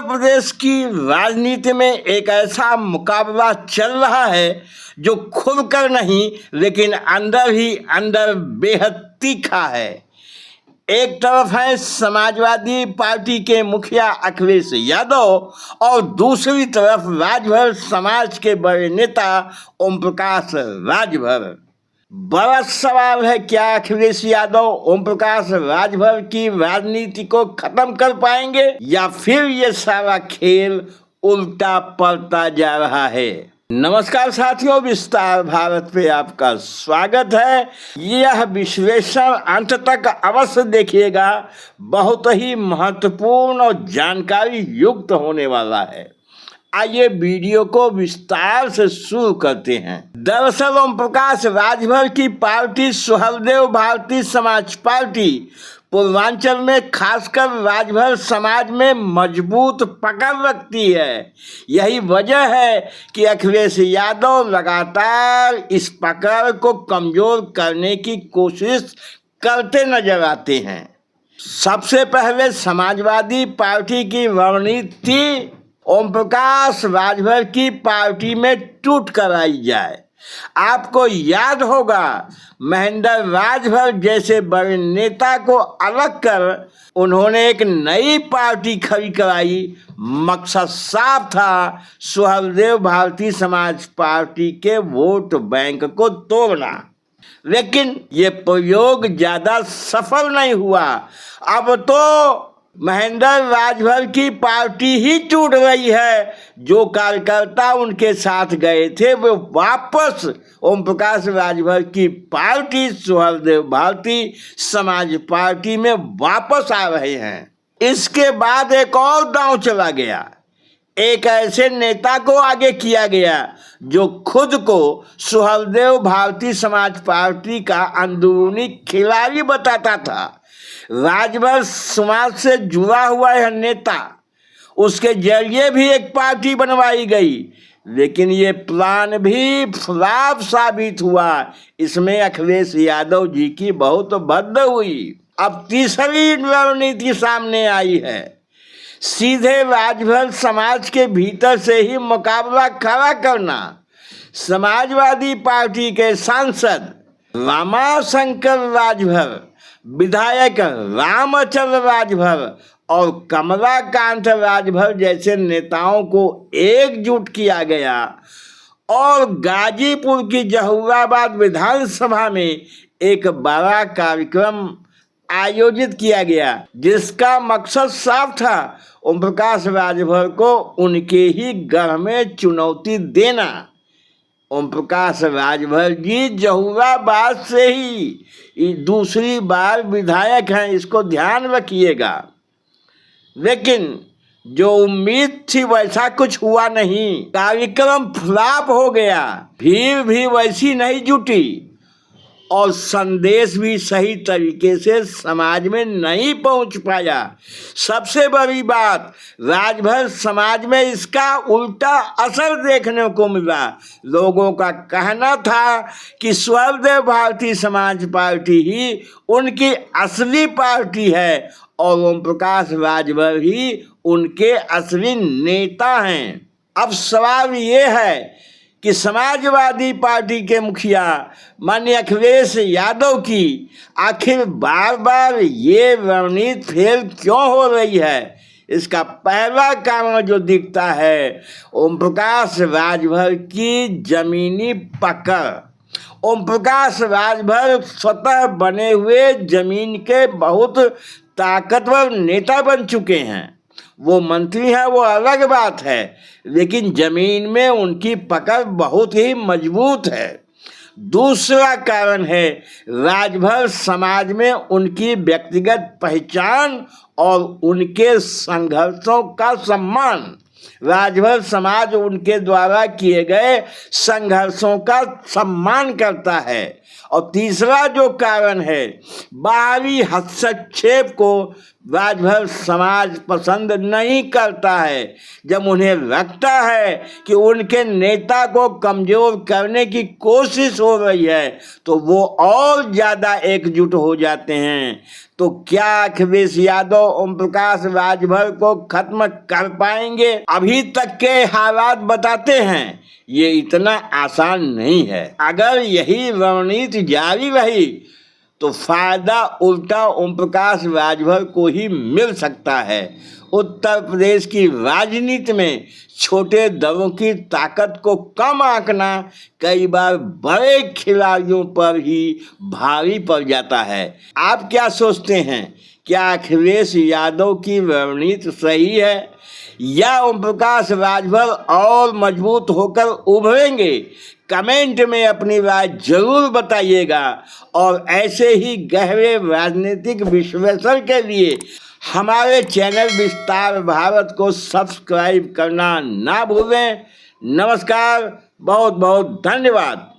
प्रदेश की राजनीति में एक ऐसा मुकाबला चल रहा है जो खुलकर नहीं लेकिन अंदर ही अंदर बेहद तीखा है। एक तरफ है समाजवादी पार्टी के मुखिया अखिलेश यादव और दूसरी तरफ राजभर समाज के बड़े नेता ओम प्रकाश राजभर। बड़ा सवाल है, क्या अखिलेश यादव ओम प्रकाश राजभर की राजनीति को खत्म कर पाएंगे या फिर ये सारा खेल उल्टा पड़ता जा रहा है। नमस्कार साथियों, विस्तार भारत पे आपका स्वागत है। यह विश्लेषण अंत तक अवश्य देखिएगा, बहुत ही महत्वपूर्ण और जानकारी युक्त होने वाला है। आइए वीडियो को विस्तार से शुरू करते हैं। दरअसल ओम प्रकाश राजभर की पार्टी सुहलदेव भारतीय समाज पार्टी पूर्वांचल में खासकर राजभर समाज में मजबूत पकड़ रखती है। यही वजह है कि अखिलेश यादव लगातार इस पकड़ को कमजोर करने की कोशिश करते नजर आते हैं। सबसे पहले समाजवादी पार्टी की रणनीति ओम प्रकाश राजभर की पार्टी में टूट कराई जाए। आपको याद होगा, महेंद्र राजभर जैसे बड़े नेता को अलग कर उन्होंने एक नई पार्टी खड़ी कराई। मकसद साफ था, सुहलदेव भारतीय समाज पार्टी के वोट बैंक को तोड़ना। लेकिन ये प्रयोग ज्यादा सफल नहीं हुआ। अब तो महेंद्र राजभर की पार्टी ही टूट रही है। जो कार्यकर्ता उनके साथ गए थे वो वापस ओम प्रकाश राजभर की पार्टी सुहलदेव भारतीय समाज पार्टी में वापस आ रहे हैं। इसके बाद एक और दांव चला गया। एक ऐसे नेता को आगे किया गया जो खुद को सुहलदेव भारतीय समाज पार्टी का अंदरूनी खिलाड़ी बताता था। राजभर समाज से जुड़ा हुआ यह नेता, उसके जरिए भी एक पार्टी बनवाई गई, लेकिन ये प्लान भी फ्लॉप साबित हुआ। इसमें अखिलेश यादव जी की बहुत भद्द हुई। अब तीसरी रणनीति सामने आई है, सीधे राजभर समाज के भीतर से ही मुकाबला खड़ा करना। समाजवादी पार्टी के सांसद रामाशंकर राजभर, विधायक रामचंद्र राजभर और कमलाकांत राजभर जैसे नेताओं को एकजुट किया गया और गाजीपुर की जहूराबाद विधानसभा में एक बड़ा कार्यक्रम आयोजित किया गया, जिसका मकसद साफ था, ओम प्रकाश राजभर को उनके ही गढ़ में चुनौती देना। ओम प्रकाश राजभर जी जहूराबाद से ही दूसरी बार विधायक हैं, इसको ध्यान रखिएगा। लेकिन जो उम्मीद थी वैसा कुछ हुआ नहीं। कार्यक्रम फ्लॉप हो गया, भीड़ भी वैसी नहीं जुटी और संदेश भी सही तरीके से समाज में नहीं पहुंच पाया। सबसे बड़ी बात, राजभर समाज में इसका उल्टा असर देखने को मिला। लोगों का कहना था कि सुहलदेव भारतीय समाज पार्टी ही उनकी असली पार्टी है और ओम प्रकाश राजभर ही उनके असली नेता हैं। अब सवाल ये है कि समाजवादी पार्टी के मुखिया माननीय अखिलेश यादव की आखिर बार बार ये रणनीति फेल क्यों हो रही है। इसका पहला कारण जो दिखता है, ओम प्रकाश राजभर की जमीनी पकड़। ओम प्रकाश राजभर स्वतः बने हुए जमीन के बहुत ताकतवर नेता बन चुके हैं। वो मंत्री हैं, वो अलग बात है, लेकिन जमीन में उनकी पकड़ बहुत ही मजबूत है। दूसरा कारण है राजभर समाज में उनकी व्यक्तिगत पहचान और उनके संघर्षों का सम्मान। राजभर समाज उनके द्वारा किए गए संघर्षों का सम्मान करता है। और तीसरा जो कारण है, बाहरी हस्तक्षेप को राजभर समाज पसंद नहीं करता है। जब उन्हें लगता है कि उनके नेता को कमजोर करने की कोशिश हो रही है तो वो और ज़्यादा एकजुट हो जाते हैं। तो क्या अखिलेश यादव ओम प्रकाश राजभर को खत्म कर पाएंगे? अभी तक के हालात बताते हैं ये इतना आसान नहीं है। अगर यही रणनीति जारी रही तो फायदा उल्टा ओम प्रकाश राजभर को ही मिल सकता है। उत्तर प्रदेश की राजनीति में छोटे दलों की ताकत को कम आंकना कई बार बड़े खिलाड़ियों पर ही भारी पड़ जाता है। आप क्या सोचते हैं? क्या अखिलेश यादव की रणनीति सही है या ओम प्रकाश राजभर और मजबूत होकर उभरेंगे? कमेंट में अपनी राय जरूर बताइएगा और ऐसे ही गहरे राजनीतिक विश्लेषण के लिए हमारे चैनल विस्तार भारत को सब्सक्राइब करना ना भूलें। नमस्कार, बहुत बहुत धन्यवाद।